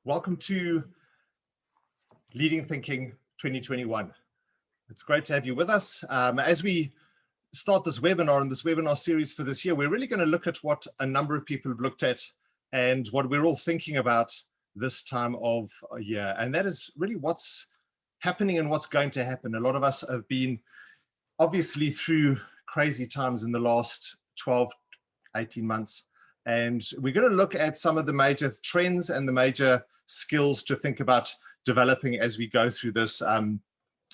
Welcome to Leading Thinking 2021. It's great to have you with us. As we start this webinar and this webinar series for this year, we're really going to look at what a number of people have looked at and what we're all thinking about this time of year. And that is really what's happening and what's going to happen. A lot of us have been obviously through crazy times in the last 12, 18 months. And we're going to look at some of the major trends and the major skills to think about developing as we go through this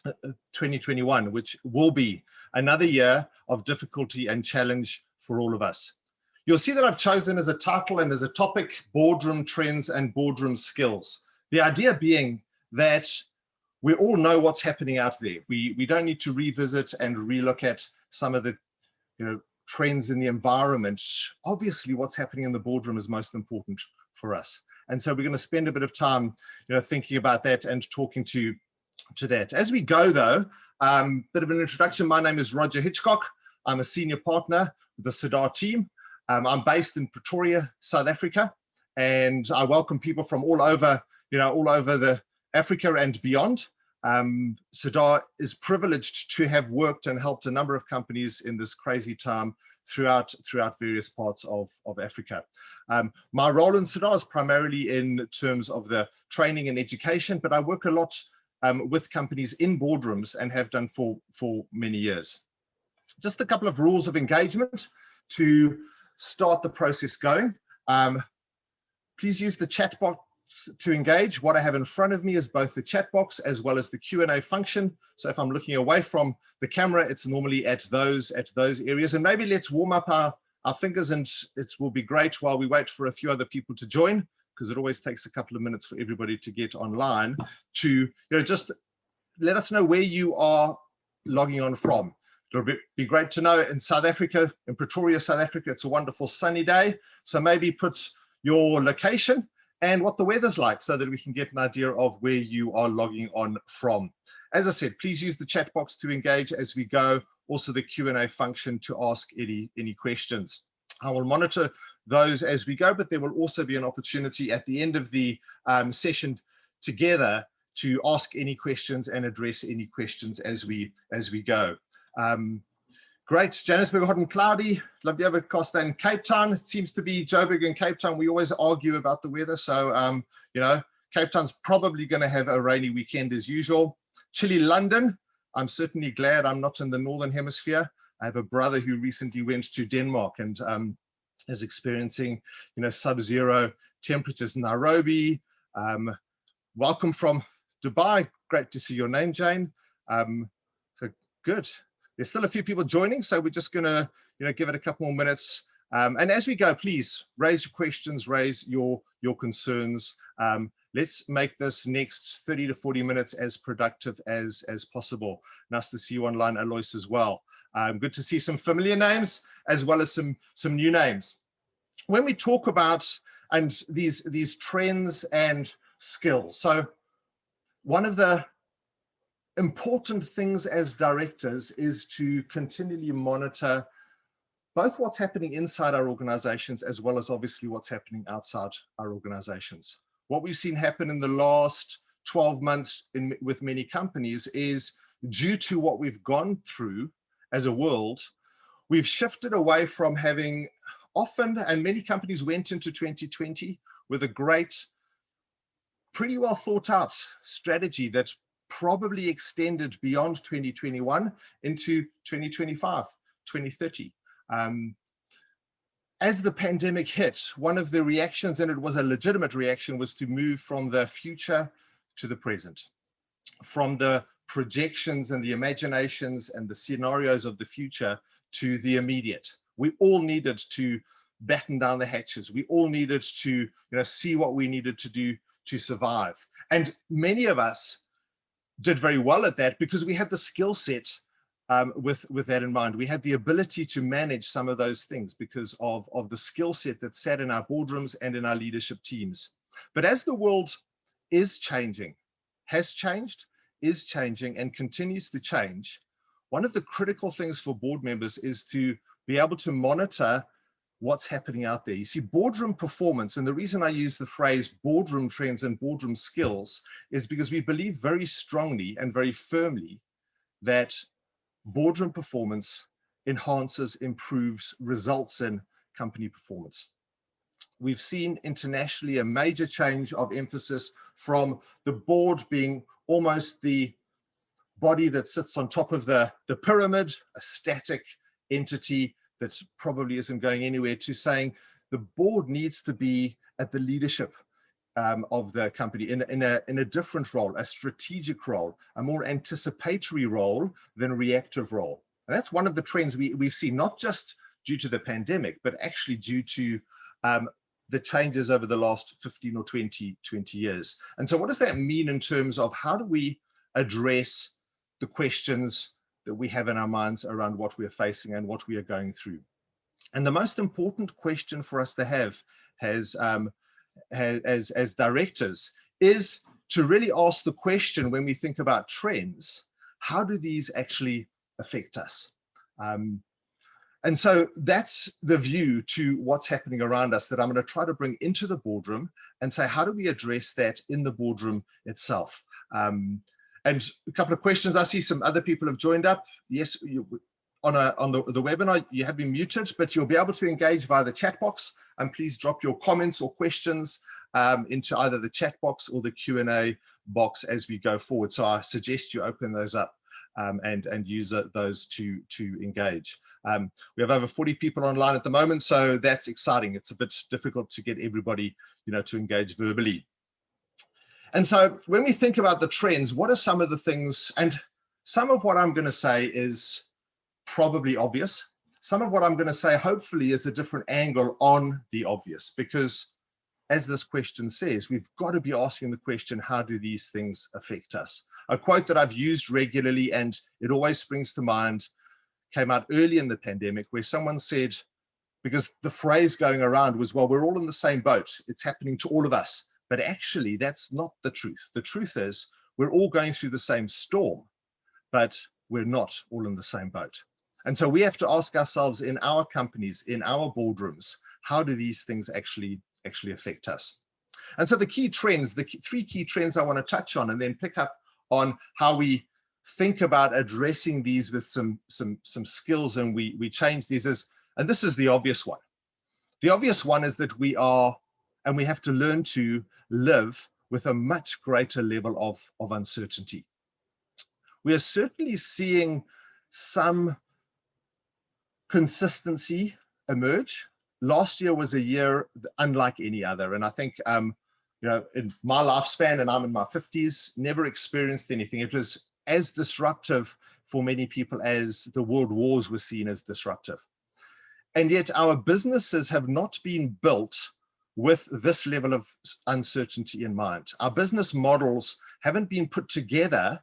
2021, which will be another year of difficulty and challenge for all of us. You'll see that I've chosen as a title and as a topic, Boardroom Trends and Boardroom Skills. The idea being that we all know what's happening out there. We don't need to revisit and relook at some of the trends in the environment. Obviously, what's happening in the boardroom is most important for us. And so we're going to spend a bit of time, thinking about that and talking to that. As we go, though, bit of an introduction. My name is Roger Hitchcock. I'm a senior partner with the Sadar team. I'm based in Pretoria, South Africa, and I welcome people from all over the Africa and beyond. Sadar is privileged to have worked and helped a number of companies in this crazy time throughout various parts of Africa. My role in Sadar is primarily in terms of the training and education, but I work a lot with companies in boardrooms and have done for many years. Just a couple of rules of engagement to start the process going. Please use the chat box to engage. What I have in front of me is both the chat box as well as the Q&A function. So if I'm looking away from the camera, it's normally at those areas. And maybe let's warm up our fingers, and it will be great while we wait for a few other people to join, because it always takes a couple of minutes for everybody to get online, to just let us know where you are logging on from. It'll be great to know in South Africa, in Pretoria, South Africa, it's a wonderful sunny day. So maybe put your location and what the weather's like so that we can get an idea of where you are logging on from. As I said, please use the chat box to engage as we go. Also the Q&A function to ask any questions. I will monitor those as we go, but there will also be an opportunity at the end of the session together to ask any questions and address any questions as we go. Great, Johannesburg hot and cloudy. Lovely overcast in Cape Town. It seems to be Joburg and Cape Town. We always argue about the weather. So, Cape Town's probably going to have a rainy weekend as usual. Chilly London. I'm certainly glad I'm not in the Northern Hemisphere. I have a brother who recently went to Denmark and is experiencing, sub-zero temperatures. Nairobi. Welcome from Dubai. Great to see your name, Jane. So good. There's still a few people joining, so we're just going to, give it a couple more minutes. And as we go, please raise your questions, raise your concerns. Let's make this next 30 to 40 minutes as productive as possible. Nice to see you online, Alois, as well. Good to see some familiar names as well as some new names. When we talk about these trends and skills, so one of the important things as directors is to continually monitor both what's happening inside our organizations as well as obviously what's happening outside our organizations. What we've seen happen in the last 12 months with many companies is, due to what we've gone through as a world, we've shifted away from having often, and many companies went into 2020 with a great, pretty well thought out strategy that's probably extended beyond 2021 into 2025, 2030. As the pandemic hit, one of the reactions, and it was a legitimate reaction, was to move from the future to the present, from the projections and the imaginations and the scenarios of the future to the immediate. We all needed to batten down the hatches. We all needed to see what we needed to do to survive. And many of us did very well at that because we had the skill set with that in mind. We had the ability to manage some of those things because of the skill set that sat in our boardrooms and in our leadership teams. But as the world is changing, has changed, is changing, and continues to change, one of the critical things for board members is to be able to monitor what's happening out there. You see, boardroom performance, and the reason I use the phrase boardroom trends and boardroom skills is because we believe very strongly and very firmly that boardroom performance enhances, improves, results in company performance. We've seen internationally a major change of emphasis from the board being almost the body that sits on top of the pyramid, a static entity that probably isn't going anywhere, to saying the board needs to be at the leadership of the company in a different role, a strategic role, a more anticipatory role than reactive role. And that's one of the trends we've seen, not just due to the pandemic, but actually due to the changes over the last 15 or 20 years. And so what does that mean in terms of how do we address the questions that we have in our minds around what we're facing and what we are going through? And the most important question for us to have as directors is to really ask the question, when we think about trends, how do these actually affect us? And so that's the view to what's happening around us that I'm going to try to bring into the boardroom and say, how do we address that in the boardroom itself? And a couple of questions. I see some other people have joined up. Yes, on the webinar, you have been muted, but you'll be able to engage via the chat box. And please drop your comments or questions into either the chat box or the Q&A box as we go forward. So I suggest you open those up and use those to engage. We have over 40 people online at the moment, so that's exciting. It's a bit difficult to get everybody, to engage verbally. And so when we think about the trends, what are some of the things? And some of what I'm going to say is probably obvious. Some of what I'm going to say, hopefully, is a different angle on the obvious, because as this question says, we've got to be asking the question, how do these things affect us? A quote that I've used regularly, and it always springs to mind, came out early in the pandemic, where someone said, because the phrase going around was, well, we're all in the same boat. It's happening to all of us. But actually, that's not the truth. The truth is we're all going through the same storm, but we're not all in the same boat. And so we have to ask ourselves in our companies, in our boardrooms, how do these things actually affect us? And so the key trends, the three key trends I want to touch on, and then pick up on how we think about addressing these with some skills, and we change these as, and this is the obvious one. The obvious one is that we have to learn to live with a much greater level of uncertainty. We are certainly seeing some consistency emerge. Last year was a year unlike any other. And I think, in my lifespan, and I'm in my 50s, never experienced anything. It was as disruptive for many people as the world wars were seen as disruptive. And yet our businesses have not been built with this level of uncertainty in mind. Our business models haven't been put together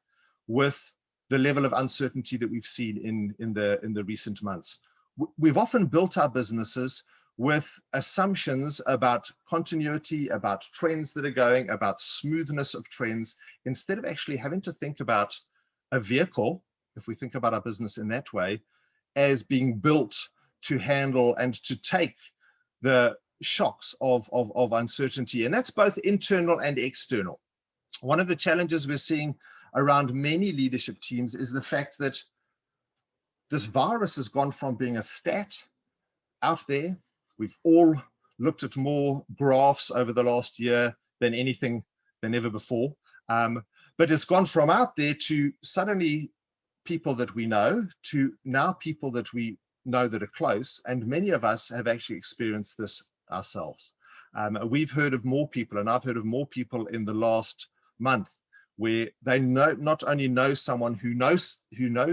with the level of uncertainty that we've seen in the recent months. We've often built our businesses with assumptions about continuity, about trends that are going, about smoothness of trends, instead of actually having to think about a vehicle, if we think about our business in that way, as being built to handle and to take the shocks of uncertainty. And that's both internal and external. One of the challenges we're seeing around many leadership teams is the fact that this virus has gone from being a stat out there. We've all looked at more graphs over the last year than ever before. But it's gone from out there to suddenly people that we know, to now people that we know that are close. And many of us have actually experienced this ourselves. We've heard of more people, and I've heard of more people in the last month, where they not only know someone who knows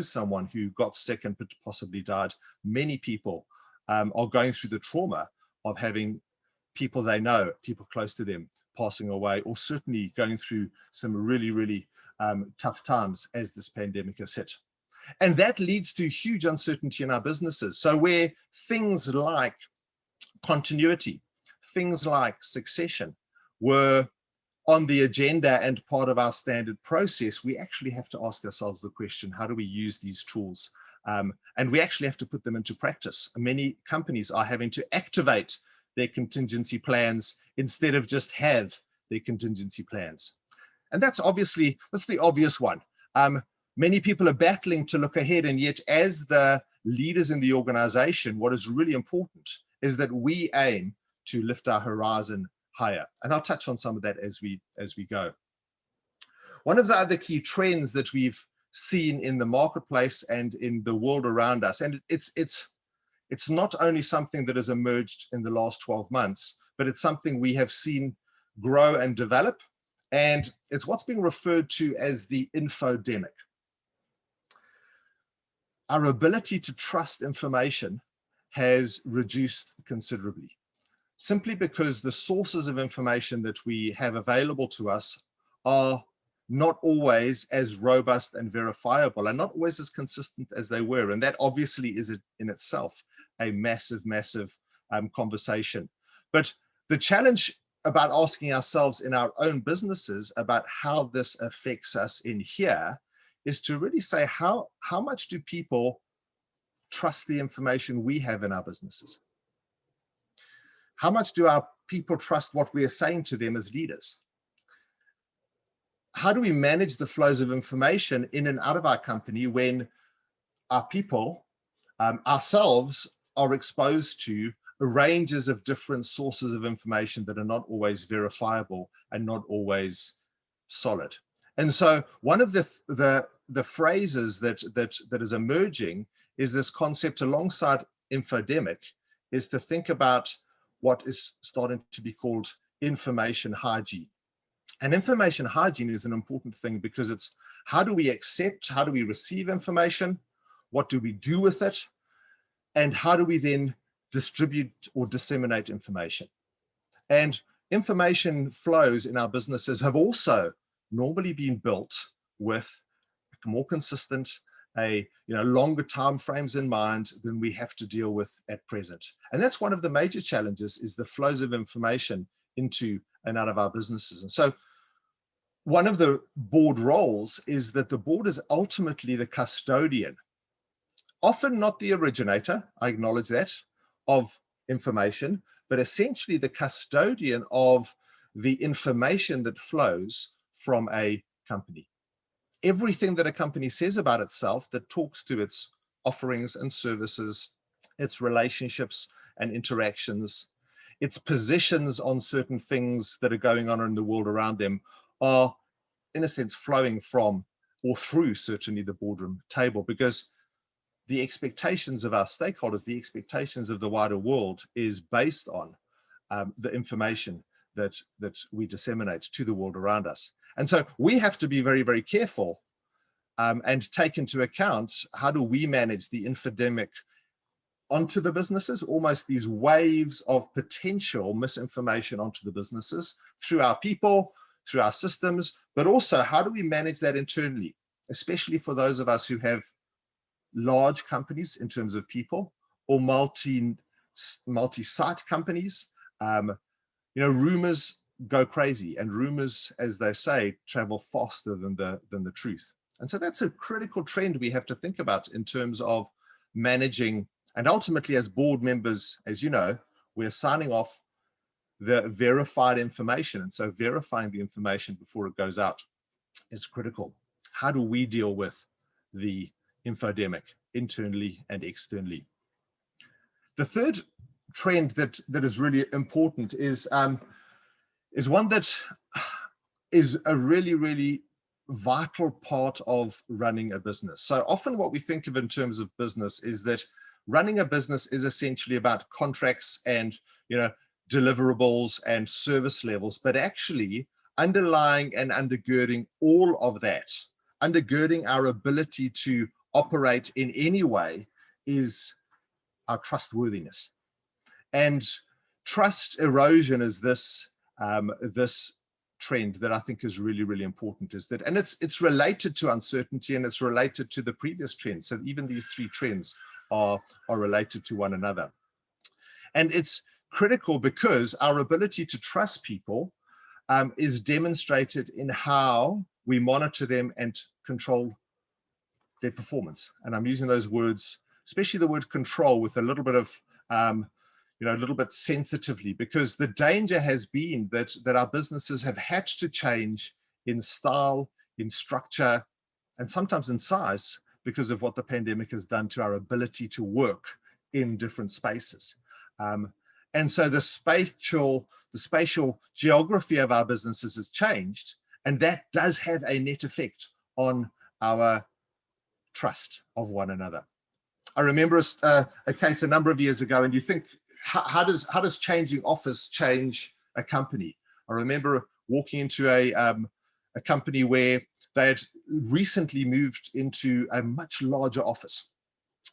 someone who got sick and possibly died. Many people are going through the trauma of having people they know, people close to them, passing away, or certainly going through some really, really tough times as this pandemic has hit. And that leads to huge uncertainty in our businesses. So where things like continuity, things like succession were on the agenda and part of our standard process, we actually have to ask ourselves the question, how do we use these tools And we actually have to put them into practice. Many companies are having to activate their contingency plans instead of just have their contingency plans. And that's the obvious one. Many people are battling to look ahead, and yet as the leaders in the organization, what is really important is that we aim to lift our horizon higher. And I'll touch on some of that as we go. One of the other key trends that we've seen in the marketplace and in the world around us, and it's not only something that has emerged in the last 12 months, but it's something we have seen grow and develop, and it's what's being referred to as the infodemic. Our ability to trust information has reduced considerably, simply because the sources of information that we have available to us are not always as robust and verifiable, and not always as consistent as they were. And that obviously is in itself a massive conversation. But the challenge about asking ourselves in our own businesses about how this affects us in here is to really say, how much do people trust the information we have in our businesses? How much do our people trust what we are saying to them as leaders? How do we manage the flows of information in and out of our company when our people, ourselves, are exposed to ranges of different sources of information that are not always verifiable and not always solid? And so one of the phrases that is emerging is this concept alongside infodemic, is to think about what is starting to be called information hygiene. And information hygiene is an important thing because it's how do we accept, how do we receive information, what do we do with it, and how do we then distribute or disseminate information. And information flows in our businesses have also normally been built with more consistent, longer time frames in mind than we have to deal with at present. And that's one of the major challenges, is the flows of information into and out of our businesses. And so one of the board roles is that the board is ultimately the custodian, often not the originator, I acknowledge that, of information, but essentially the custodian of the information that flows from a company. Everything that a company says about itself that talks to its offerings and services, its relationships and interactions, its positions on certain things that are going on in the world around them, are in a sense flowing from or through certainly the boardroom table, because the expectations of our stakeholders, the expectations of the wider world, is based on the information that we disseminate to the world around us. And so we have to be very, very careful and take into account, how do we manage the infodemic onto the businesses, almost these waves of potential misinformation onto the businesses through our people, through our systems, but also how do we manage that internally, especially for those of us who have large companies in terms of people, or multi-site companies. Rumors go crazy, and rumors, as they say, travel faster than the truth. And so that's a critical trend we have to think about in terms of managing, and ultimately as board members, as you know, we're signing off the verified information. And so verifying the information before it goes out is critical. How do we deal with the infodemic internally and externally? The third trend that is really important is one that is a really, really vital part of running a business. So often what we think of in terms of business is that running a business is essentially about contracts and deliverables and service levels, but actually underlying and undergirding all of that, undergirding our ability to operate in any way, is our trustworthiness. And trust erosion is this trend that I think is really, really important, and it's related to uncertainty, and it's related to the previous trends. So even these three trends are related to one another. And it's critical because our ability to trust people is demonstrated in how we monitor them and control their performance. And I'm using those words, especially the word control, with a little bit of, a little bit sensitively, because the danger has been that our businesses have had to change in style, in structure, and sometimes in size, because of what the pandemic has done to our ability to work in different spaces. And so the spatial geography of our businesses has changed, and that does have a net effect on our trust of one another. I remember a case a number of years ago, and you think, how does changing office change a company? I remember walking into a company where they had recently moved into a much larger office.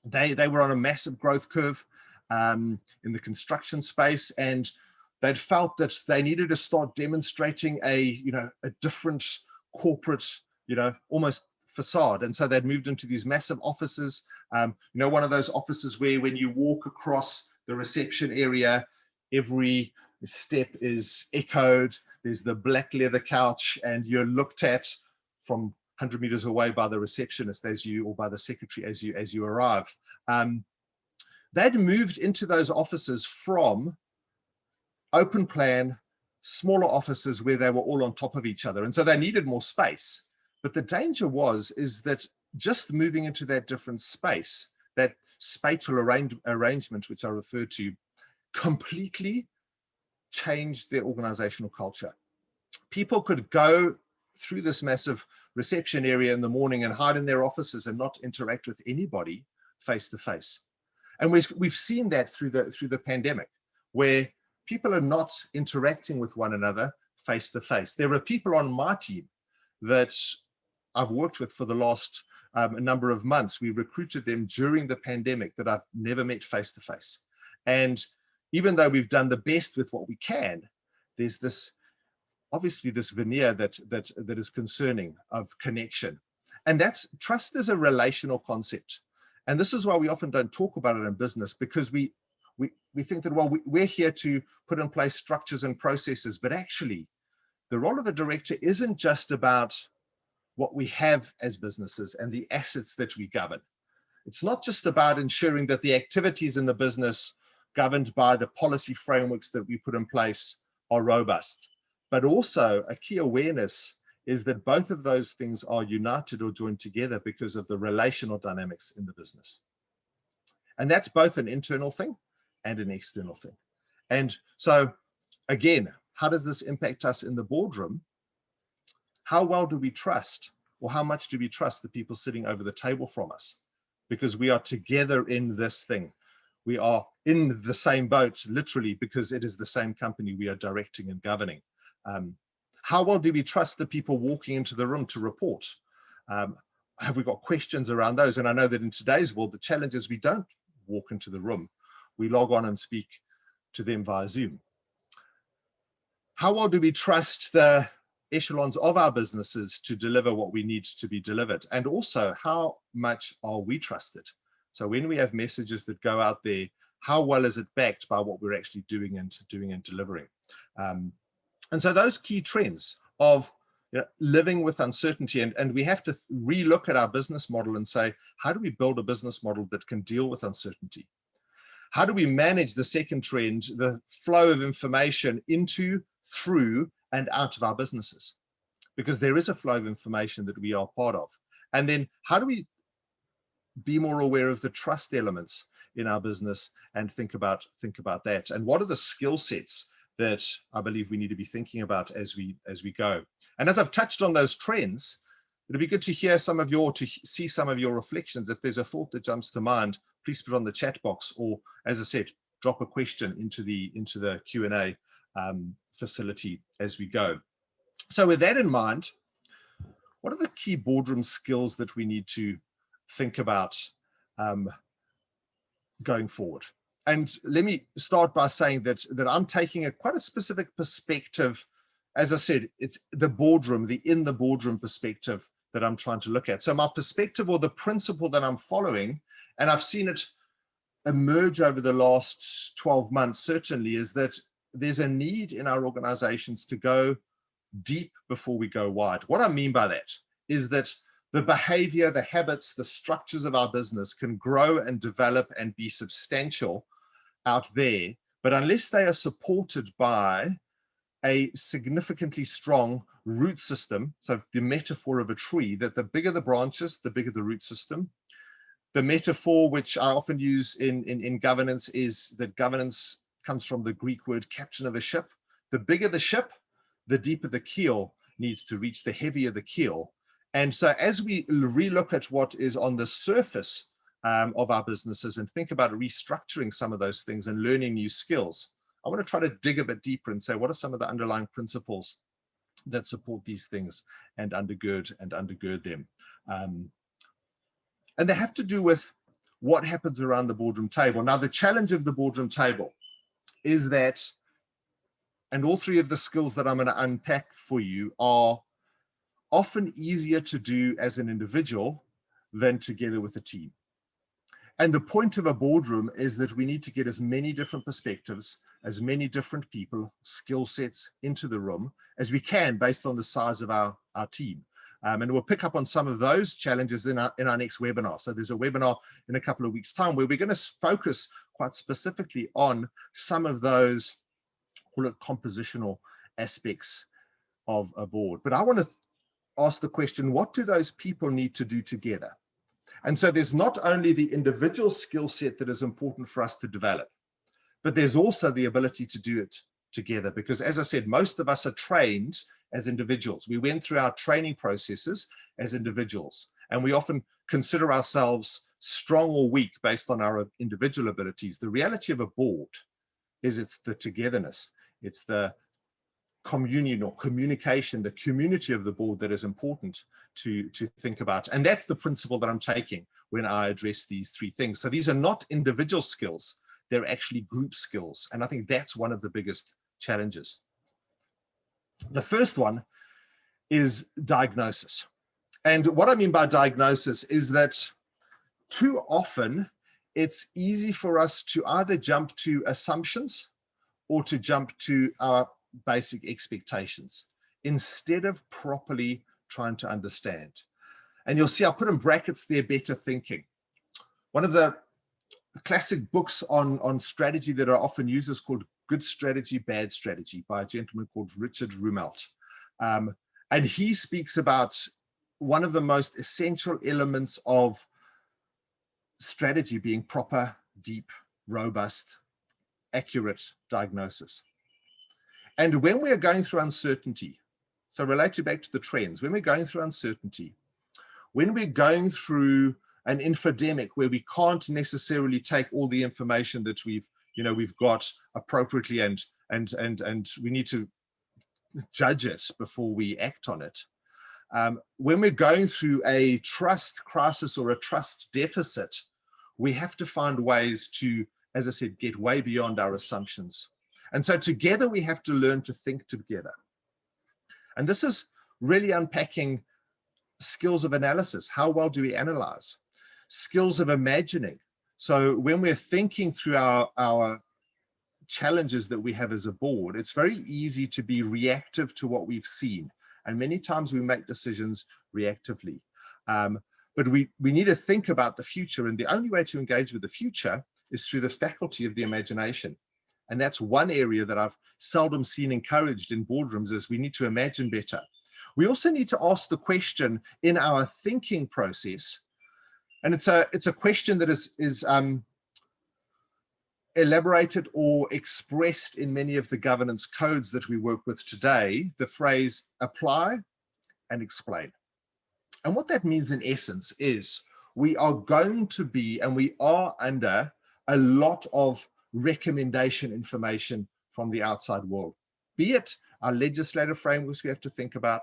They were on a massive growth curve in the construction space, and they'd felt that they needed to start demonstrating a different corporate, almost facade. And so they'd moved into these massive offices, one of those offices where when you walk across the reception area, every step is echoed. There's the black leather couch, and you're looked at from 100 meters away by the receptionist or by the secretary as you arrive. They'd moved into those offices from open plan, smaller offices where they were all on top of each other. And so they needed more space. But the danger is that just moving into that different space, that spatial arrangement, which I refer to, completely changed their organizational culture. People could go through this massive reception area in the morning and hide in their offices and not interact with anybody face to face. And we've seen that through the pandemic, where people are not interacting with one another face to face. There are people on my team that I've worked with for the last a number of months. We recruited them during the pandemic that I've never met face to face. And even though we've done the best with what we can, there's obviously this veneer that is concerning of connection. And that's trust is a relational concept. And this is why we often don't talk about it in business, because we think that, well, we're here to put in place structures and processes, but actually the role of a director isn't just about what we have as businesses and the assets that we govern. It's not just about ensuring that the activities in the business governed by the policy frameworks that we put in place are robust, but also a key awareness is that both of those things are united or joined together because of the relational dynamics in the business. And that's both an internal thing and an external thing. And so again, how does this impact us in the boardroom? How well do we trust, or how much do we trust the people sitting over the table from us? Because we are together in this thing. We are in the same boat, literally, because it is the same company we are directing and governing. How well do we trust the people walking into the room to report? Have we got questions around those? And I know that in today's world, the challenge is we don't walk into the room. We log on and speak to them via Zoom. How well do we trust the echelons of our businesses to deliver what we need to be delivered? And also, how much are we trusted? So when we have messages that go out there, how well is it backed by what we're actually doing and delivering? And so those key trends of living with uncertainty, and we have to relook at our business model and say, how do we build a business model that can deal with uncertainty? How do we manage the second trend, the flow of information into, through, and out of our businesses? Because there is a flow of information that we are part of. And then how do we be more aware of the trust elements in our business and think about that? And what are the skill sets that I believe we need to be thinking about as we go? And as I've touched on those trends, it'd be good to hear see some of your reflections. If there's a thought that jumps to mind, please put it on the chat box, or as I said, drop a question into the Q&A facility as we go. So with that in mind, what are the key boardroom skills that we need to think about going forward? And let me start by saying that I'm taking quite a specific perspective. As I said, it's the boardroom, in the boardroom perspective that I'm trying to look at. So my perspective, or the principle that I'm following, and I've seen it emerge over the last 12 months, certainly, is that there's a need in our organizations to go deep before we go wide. What I mean by that is that the behavior, the habits, the structures of our business can grow and develop and be substantial out there. But unless they are supported by a significantly strong root system, so the metaphor of a tree, that the bigger the branches, the bigger the root system. The metaphor which I often use in governance is that governance comes from the Greek word captain of a ship. The bigger the ship, the deeper the keel needs to reach, the heavier the keel. And so as we relook at what is on the surface of our businesses and think about restructuring some of those things and learning new skills, I want to try to dig a bit deeper and say, what are some of the underlying principles that support these things and undergird them? And they have to do with what happens around the boardroom table. Now, the challenge of the boardroom table is that, and all three of the skills that I'm going to unpack for you are often easier to do as an individual than together with a team. And the point of a boardroom is that we need to get as many different perspectives, as many different people, skill sets into the room as we can based on the size of our team. And we'll pick up on some of those challenges in our next webinar. So there's a webinar in a couple of weeks' time where we're going to focus quite specifically on some of those, call it compositional aspects of a board. But I want to ask the question, what do those people need to do together? And so there's not only the individual skill set that is important for us to develop, but there's also the ability to do it together. Because as I said, most of us are trained as individuals. We went through our training processes as individuals, and we often consider ourselves strong or weak based on our individual abilities. The reality of a board is it's the togetherness, it's the communion or communication, the community of the board that is important to think about. And that's the principle that I'm taking when I address these three things. So these are not individual skills, they're actually group skills. And I think that's one of the biggest challenges. The first one is diagnosis. And what I mean by diagnosis is that too often it's easy for us to either jump to assumptions or to jump to our basic expectations instead of properly trying to understand. And you'll see I put in brackets there, better thinking. One of the classic books on strategy that are often used is called Good Strategy, Bad Strategy by a gentleman called Richard Rumelt. And he speaks about one of the most essential elements of strategy being proper, deep, robust, accurate diagnosis. And when we're going through uncertainty, so related back to the trends, when we're going through uncertainty, when we're going through an infodemic where we can't necessarily take all the information that we've got appropriately and we need to judge it before we act on it. When we're going through a trust crisis or a trust deficit, we have to find ways to, as I said, get way beyond our assumptions. And so together we have to learn to think together. And this is really unpacking skills of analysis. How well do we analyze? Skills of imagining. So when we're thinking through our challenges that we have as a board, it's very easy to be reactive to what we've seen. And many times we make decisions reactively. But we need to think about the future. And the only way to engage with the future is through the faculty of the imagination. And that's one area that I've seldom seen encouraged in boardrooms, is we need to imagine better. We also need to ask the question in our thinking process. And it's a question that is elaborated or expressed in many of the governance codes that we work with today, the phrase apply and explain. And what that means in essence is we are going to be, and we are under a lot of recommendation information from the outside world, be it our legislative frameworks we have to think about,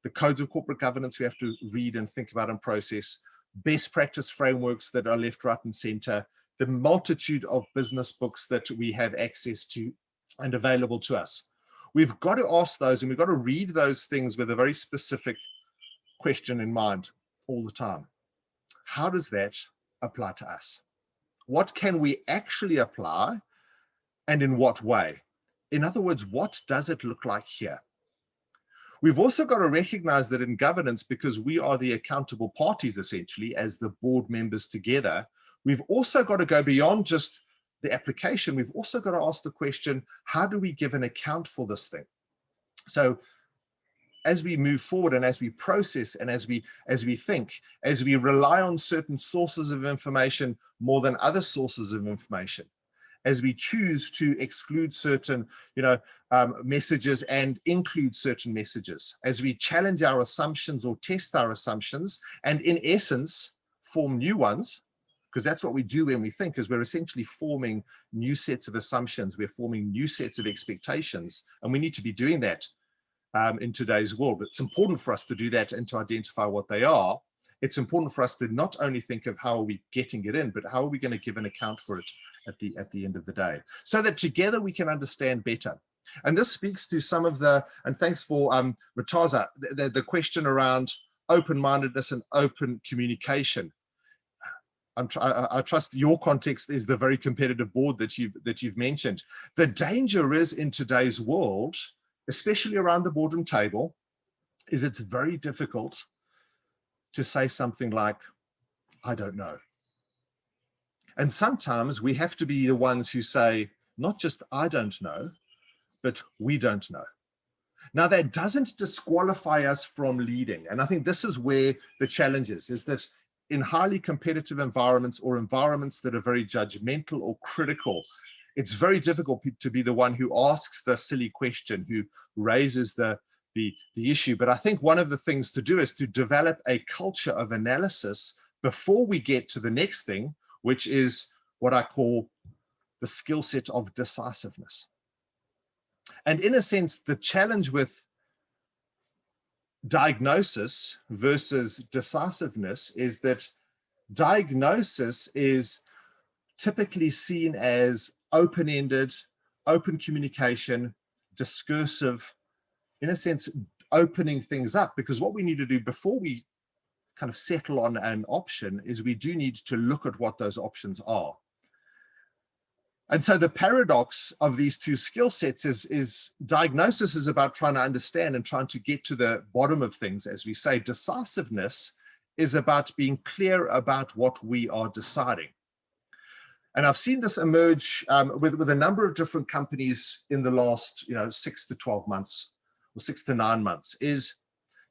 the codes of corporate governance we have to read and think about and process, best practice frameworks that are left, right, and center, the multitude of business books that we have access to and available to us. We've got to ask those, and we've got to read those things with a very specific question in mind all the time. How does that apply to us? What can we actually apply, and in what way? In other words, what does it look like here? We've also got to recognize that in governance, because we are the accountable parties, essentially, as the board members together, we've also got to go beyond just the application. We've also got to ask the question, how do we give an account for this thing? So as we move forward and as we process and as we think, as we rely on certain sources of information more than other sources of information, as we choose to exclude certain, messages and include certain messages, as we challenge our assumptions or test our assumptions, and in essence, form new ones, because that's what we do when we think, is we're essentially forming new sets of assumptions, we're forming new sets of expectations, and we need to be doing that in today's world. It's important for us to do that and to identify what they are. It's important for us to not only think of how are we getting it in, but how are we going to give an account for it at the end of the day, so that together we can understand better. And this speaks to some of the, and thanks for Mataza, the question around open-mindedness and open communication. I trust your context is the very competitive board that you've mentioned. The danger is in today's world, especially around the boardroom table, is it's very difficult to say something like, I don't know. And sometimes we have to be the ones who say, not just I don't know, but we don't know. Now, that doesn't disqualify us from leading. And I think this is where the challenge is that in highly competitive environments or environments that are very judgmental or critical, it's very difficult to be the one who asks the silly question, who raises the issue. But I think one of the things to do is to develop a culture of analysis before we get to the next thing, which is what I call the skill set of decisiveness. And in a sense, the challenge with diagnosis versus decisiveness is that diagnosis is typically seen as open-ended, open communication, discursive, in a sense, opening things up, because what we need to do before we kind of settle on an option is we do need to look at what those options are. And so the paradox of these two skill sets is diagnosis is about trying to understand and trying to get to the bottom of things, as we say. Decisiveness is about being clear about what we are deciding. And I've seen this emerge with a number of different companies in the last 6 to 12 months or 6 to 9 months, is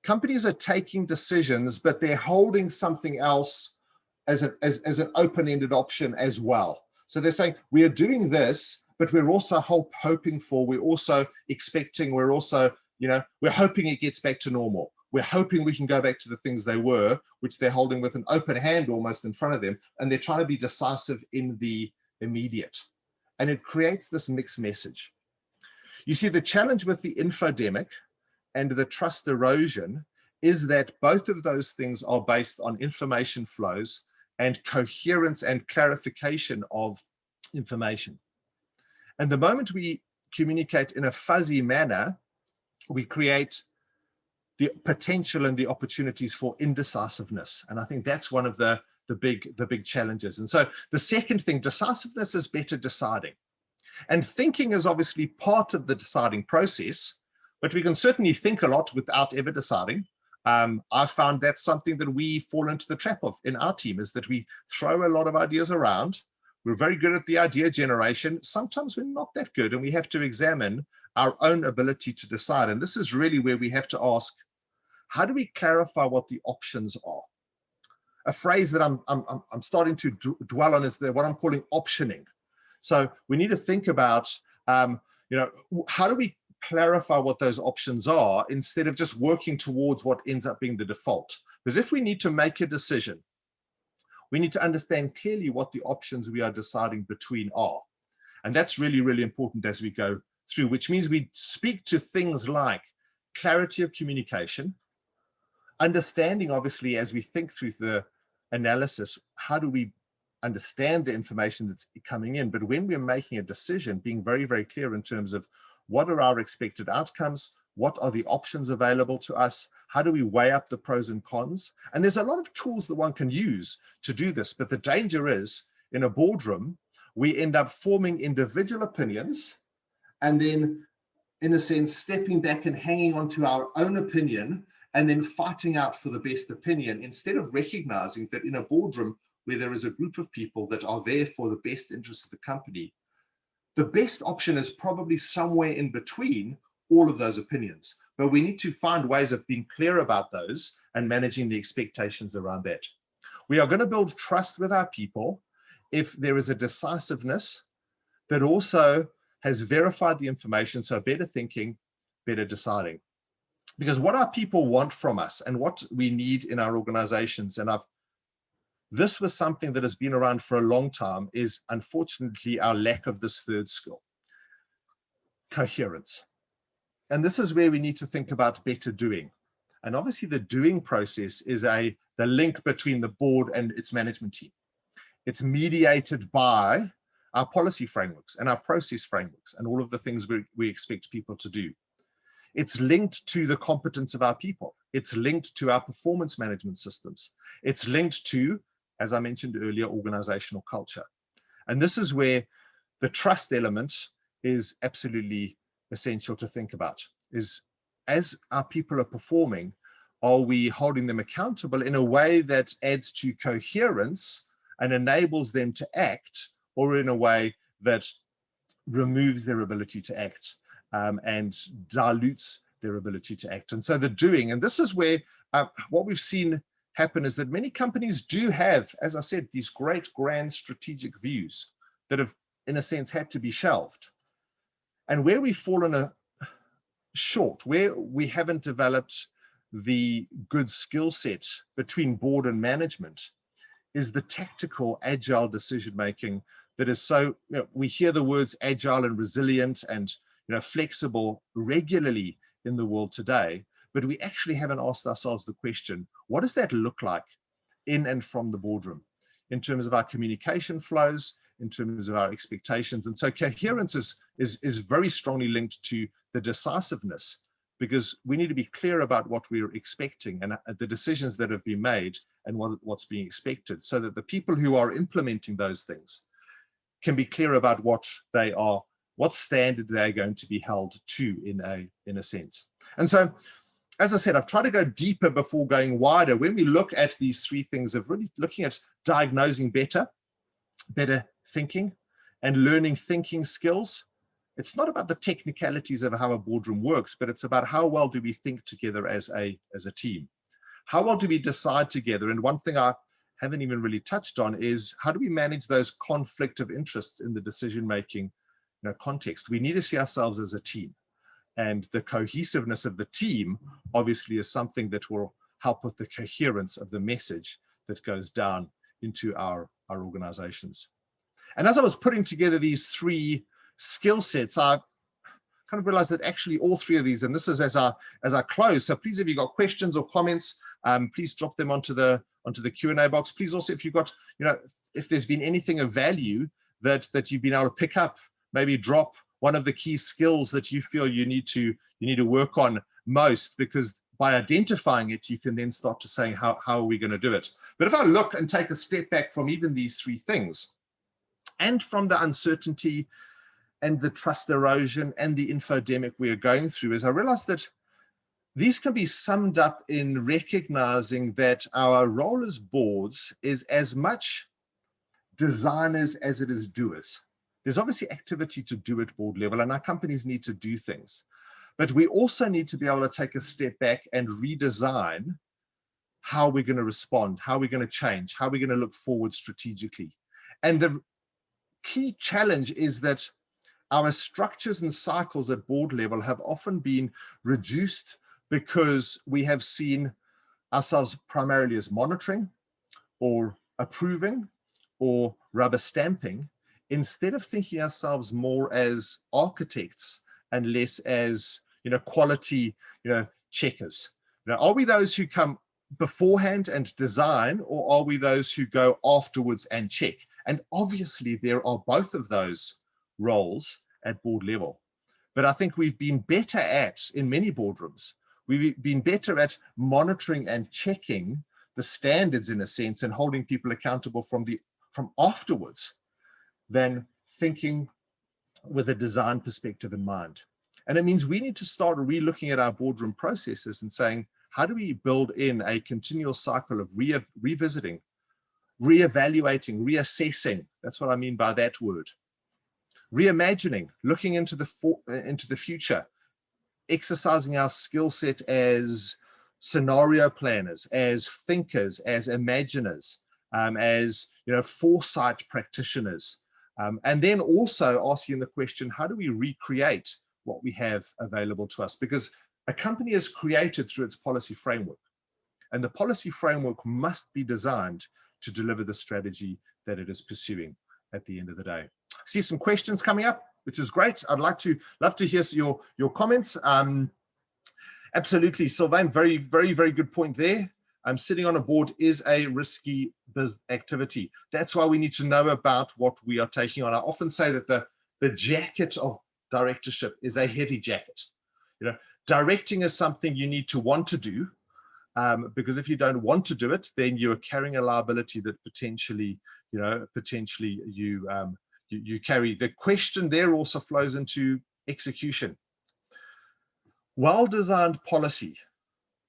companies are taking decisions, but they're holding something else as an open-ended option as well. So they're saying, we are doing this, but we're also hoping for, we're also expecting, we're also, we're hoping it gets back to normal. We're hoping we can go back to the things they were, which they're holding with an open hand almost in front of them. And they're trying to be decisive in the immediate. And it creates this mixed message. You see, the challenge with the infodemic and the trust erosion is that both of those things are based on information flows and coherence and clarification of information. And the moment we communicate in a fuzzy manner, we create the potential and the opportunities for indecisiveness. And I think that's one of the big challenges. And so the second thing, decisiveness is better deciding. And thinking is obviously part of the deciding process, but we can certainly think a lot without ever deciding. I found that's something that we fall into the trap of in our team, is that we throw a lot of ideas around. We're very good at the idea generation. Sometimes we're not that good, and we have to examine our own ability to decide. And this is really where we have to ask, how do we clarify what the options are? A phrase that I'm starting to dwell on is what I'm calling optioning. So we need to think about, how do we clarify what those options are instead of just working towards what ends up being the default? Because if we need to make a decision, we need to understand clearly what the options we are deciding between are. And that's really, really important as we go through, which means we speak to things like clarity of communication, understanding, obviously, as we think through the analysis, how do we understand the information that's coming in? But when we're making a decision, being very, very clear in terms of what are our expected outcomes, what are the options available to us, how do we weigh up the pros and cons? And there's a lot of tools that one can use to do this, but the danger is, in a boardroom, we end up forming individual opinions and then in a sense, stepping back and hanging on to our own opinion and then fighting out for the best opinion, instead of recognizing that in a boardroom where there is a group of people that are there for the best interest of the company, the best option is probably somewhere in between all of those opinions. But we need to find ways of being clear about those and managing the expectations around that. We are going to build trust with our people if there is a decisiveness that also has verified the information, so better thinking, better deciding. Because what our people want from us and what we need in our organizations, and this was something that has been around for a long time, is unfortunately our lack of this third skill, coherence. And this is where we need to think about better doing. And obviously the doing process is the link between the board and its management team. It's mediated by our policy frameworks and our process frameworks and all of the things we expect people to do. It's linked to the competence of our people. It's linked to our performance management systems. It's linked to, as I mentioned earlier, organizational culture. And this is where the trust element is absolutely essential to think about, is as our people are performing, are we holding them accountable in a way that adds to coherence and enables them to act, or in a way that removes their ability to act and dilutes their ability to act? And so the doing, and this is where what we've seen happen is that many companies do have, as I said, these great grand strategic views that have, in a sense, had to be shelved. And where we've fallen short, where we haven't developed the good skill set between board and management, is the tactical, agile decision-making that is so, we hear the words agile and resilient and flexible regularly in the world today, but we actually haven't asked ourselves the question, what does that look like in and from the boardroom in terms of our communication flows, in terms of our expectations? And so coherence is very strongly linked to the decisiveness, because we need to be clear about what we're expecting and the decisions that have been made and what's being expected, so that the people who are implementing those things can be clear about what standard they're going to be held to in a sense. And so, as I said, I've tried to go deeper before going wider. When we look at these three things of really looking at diagnosing better thinking and learning thinking skills, it's not about the technicalities of how a boardroom works, but it's about how well do we think together as a team? How well do we decide together? And one thing I haven't even really touched on is, how do we manage those conflict of interests in the decision-making context? We need to see ourselves as a team. And the cohesiveness of the team obviously is something that will help with the coherence of the message that goes down into our organizations. And as I was putting together these three skill sets, I kind of realized that actually all three of these, and this is as I close, so please, if you've got questions or comments, please drop them onto the Q&A box. Please also, if you've got, if there's been anything of value that you've been able to pick up, maybe drop one of the key skills that you feel you need to work on most, because by identifying it, you can then start to say, how are we going to do it? But if I look and take a step back from even these three things, and from the uncertainty and the trust erosion and the infodemic we are going through, is I realized that these can be summed up in recognizing that our role as boards is as much designers as it is doers. There's obviously activity to do at board level, and our companies need to do things. But we also need to be able to take a step back and redesign how we're going to respond, how we're going to change, how we're going to look forward strategically. And the key challenge is that our structures and cycles at board level have often been reduced because we have seen ourselves primarily as monitoring or approving or rubber stamping, instead of thinking ourselves more as architects and less as quality checkers. Are we those who come beforehand and design, or are we those who go afterwards and check? And obviously there are both of those roles at board level. But I think we've been better at, in many boardrooms, we've been better at monitoring and checking the standards in a sense, and holding people accountable from afterwards, than thinking with a design perspective in mind. And it means we need to start re-looking at our boardroom processes and saying, how do we build in a continual cycle of revisiting, reevaluating, reassessing? That's what I mean by that word. Reimagining, looking into the future, exercising our skill set as scenario planners, as thinkers, as imaginers, as foresight practitioners, and then also asking the question, how do we recreate what we have available to us? Because a company is created through its policy framework, and the policy framework must be designed to deliver the strategy that it is pursuing at the end of the day. I see some questions coming up, which is great. I'd love to hear your comments. Absolutely, Sylvain, very, very, very good point there. Sitting on a board is a risky activity. That's why we need to know about what we are taking on. I often say that the jacket of directorship is a heavy jacket. Directing is something you need to want to do, because if you don't want to do it, then you're carrying a liability that potentially you carry. The question there also flows into execution. Well-designed policy,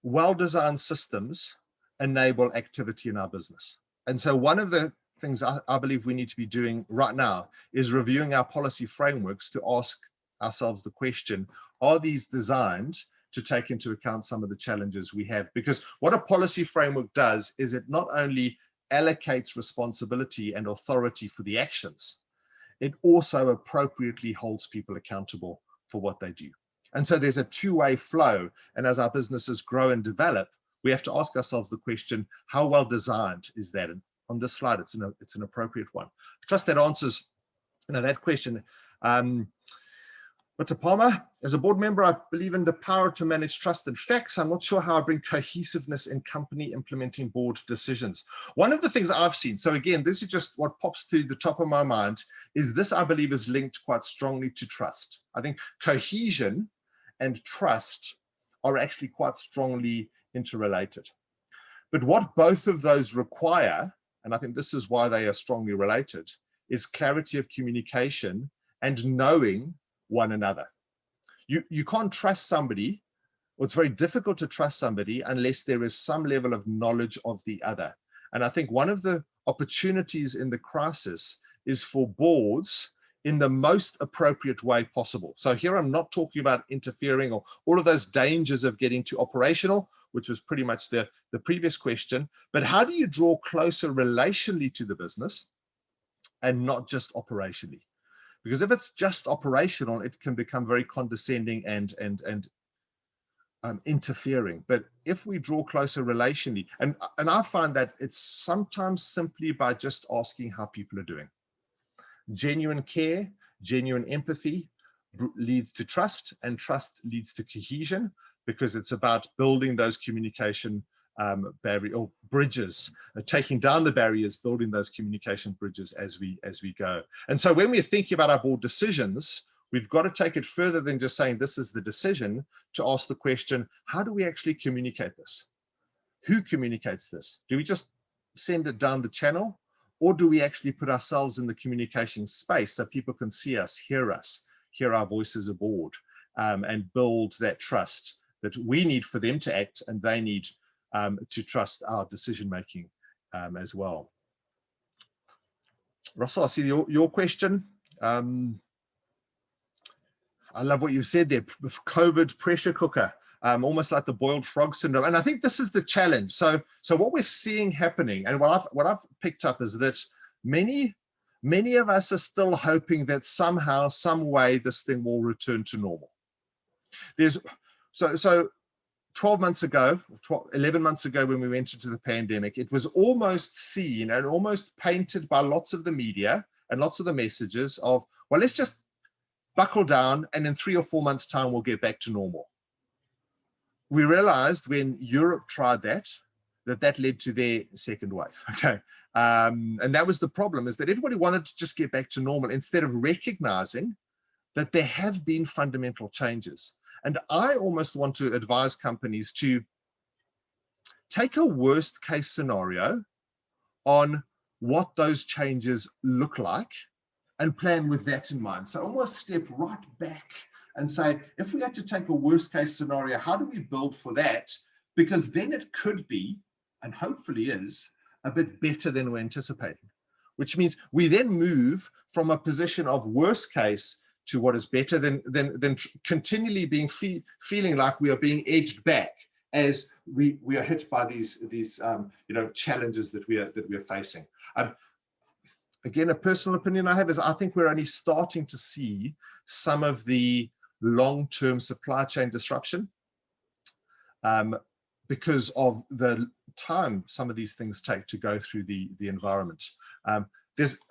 well-designed systems enable activity in our business. And so one of the things I believe we need to be doing right now is reviewing our policy frameworks to ask ourselves the question, are these designed to take into account some of the challenges we have? Because what a policy framework does is it not only allocates responsibility and authority for the actions, it also appropriately holds people accountable for what they do. And so there's a two-way flow. And as our businesses grow and develop, we have to ask ourselves the question, how well designed is that? And on this slide, it's an appropriate one. I trust that answers that question. But Palmer, as a board member, I believe in the power to manage trust and facts. I'm not sure how I bring cohesiveness in company implementing board decisions. One of the things I've seen, so again, this is just what pops to the top of my mind, is this, I believe, is linked quite strongly to trust. I think cohesion and trust are actually quite strongly interrelated. But what both of those require, and I think this is why they are strongly related, is clarity of communication and knowing one another. You can't trust somebody, or it's very difficult to trust somebody unless there is some level of knowledge of the other. And I think one of the opportunities in the crisis is for boards in the most appropriate way possible. So here I'm not talking about interfering or all of those dangers of getting too operational, which was pretty much the previous question, but how do you draw closer relationally to the business and not just operationally? Because if it's just operational, it can become very condescending and interfering. But if we draw closer relationally, and I find that it's sometimes simply by just asking how people are doing. Genuine care, genuine empathy leads to trust, and trust leads to cohesion, because it's about building those communication barrier or bridges, taking down the barriers, building those communication bridges as we go. And so when we're thinking about our board decisions, we've got to take it further than just saying this is the decision, to ask the question, how do we actually communicate this? Who communicates this? Do we just send it down the channel, or do we actually put ourselves in the communication space so people can see us, hear our voices aboard, and build that trust that we need for them to act, and they need to trust our decision-making as well. Russell, I see your question. I love what you said there, COVID pressure cooker, almost like the boiled frog syndrome. And I think this is the challenge. So what we're seeing happening, and what I've picked up, is that many of us are still hoping that somehow, some way, this thing will return to normal. So 12 months ago, 11 months ago, when we went into the pandemic, it was almost seen and almost painted by lots of the media and lots of the messages of, well, let's just buckle down, and in 3 or 4 months' time, we'll get back to normal. We realized when Europe tried that led to their second wave, okay? And that was the problem, is that everybody wanted to just get back to normal instead of recognizing that there have been fundamental changes. And I almost want to advise companies to take a worst case scenario on what those changes look like and plan with that in mind. So almost step right back and say, if we had to take a worst case scenario, how do we build for that? Because then it could be, and hopefully is, a bit better than we're anticipating, which means we then move from a position of worst case to what is better than continually being feeling like we are being edged back as we are hit by these challenges that we are facing. Again, a personal opinion I have is I think we're only starting to see some of the long-term supply chain disruption because of the time some of these things take to go through the environment. I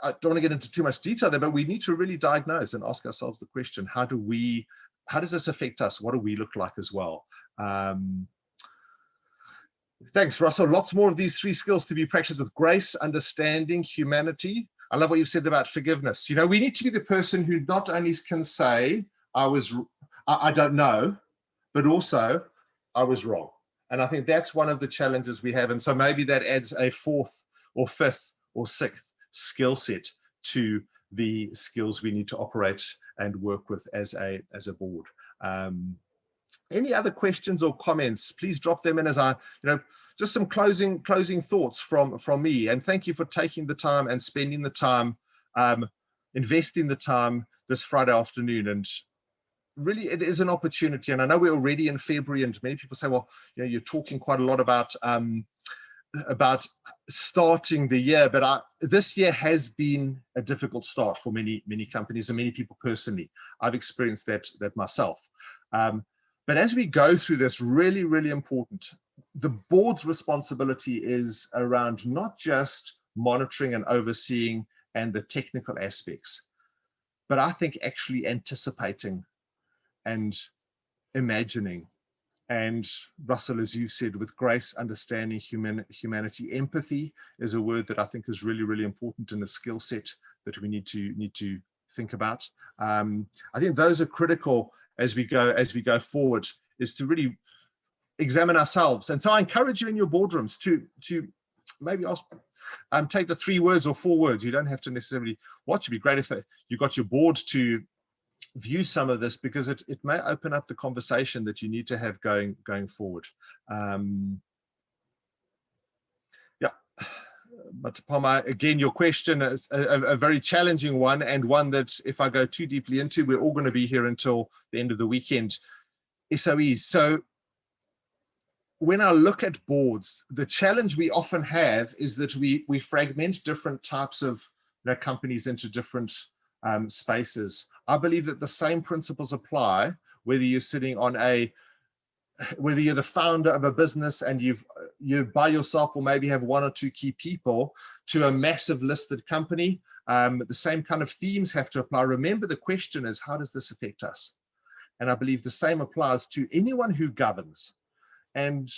don't want to get into too much detail there, but we need to really diagnose and ask ourselves the question, how does this affect us? What do we look like as well? Thanks, Russell. Lots more of these 3 skills to be practiced with grace, understanding, humanity. I love what you said about forgiveness. You know, we need to be the person who not only can say, I don't know, but also I was wrong. And I think that's one of the challenges we have. And so maybe that adds a 4th or 5th or 6th skill set to the skills we need to operate and work with as a board. Any other questions or comments, please drop them in as just some closing thoughts from me. And thank you for taking the time and spending the time, investing the time this Friday afternoon. And really, it is an opportunity. And I know we're already in February, and many people say, well, you're talking quite a lot about starting the year, but this year has been a difficult start for many companies and many people personally. I've experienced that myself. But as we go through this, really, really important, the board's responsibility is around not just monitoring and overseeing and the technical aspects, but I think actually anticipating and imagining. And Russell, as you said, with grace, understanding, humanity, empathy is a word that I think is really, really important in the skill set that we need to think about. I think those are critical as we go forward, is to really examine ourselves. And so I encourage you in your boardrooms to maybe ask, take the 3 words or 4 words. You don't have to necessarily watch. It'd be great if you got your board to view some of this, because it may open up the conversation that you need to have going forward. But Palmer, again, your question is a very challenging one, and one that if I go too deeply into, we're all going to be here until the end of the weekend. SOEs. So when I look at boards, the challenge we often have is that we fragment different types of companies into different spaces. I believe that the same principles apply whether you're sitting on whether you're the founder of a business and you're by yourself, or maybe have 1 or 2 key people, to a massive listed company. The same kind of themes have to apply. Remember, the question is, how does this affect us? And I believe the same applies to anyone who governs. And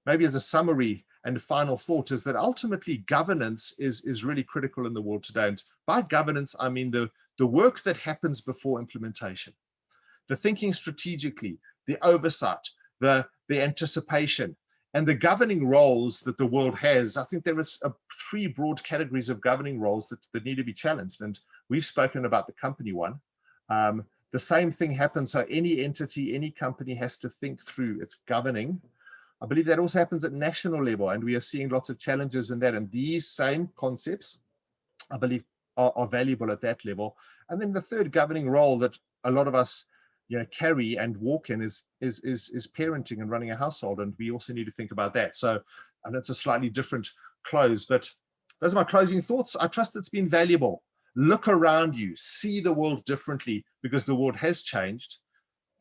maybe as a summary and final thought is that ultimately governance is really critical in the world today. And by governance, I mean the work that happens before implementation, the thinking strategically, the oversight, the anticipation, and the governing roles that the world has. I think there is 3 broad categories of governing roles that need to be challenged. And we've spoken about the company one. The same thing happens. So any entity, any company has to think through its governing. I believe that also happens at national level, and we are seeing lots of challenges in that. And these same concepts, I believe, are valuable at that level. And then the third governing role that a lot of us carry and walk in is parenting and running a household, and we also need to think about that. So, and it's a slightly different close, but those are my closing thoughts. I trust it's been valuable. Look around you, see the world differently, because the world has changed.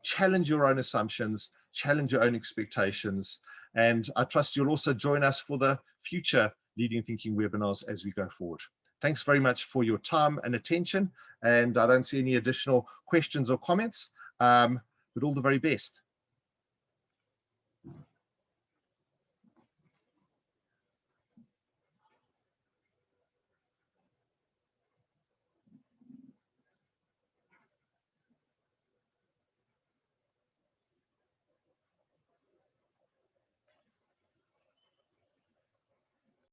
Challenge your own assumptions, challenge your own expectations, and I trust you'll also join us for the future Leading Thinking webinars as we go forward. Thanks very much for your time and attention, and I don't see any additional questions or comments, but all the very best.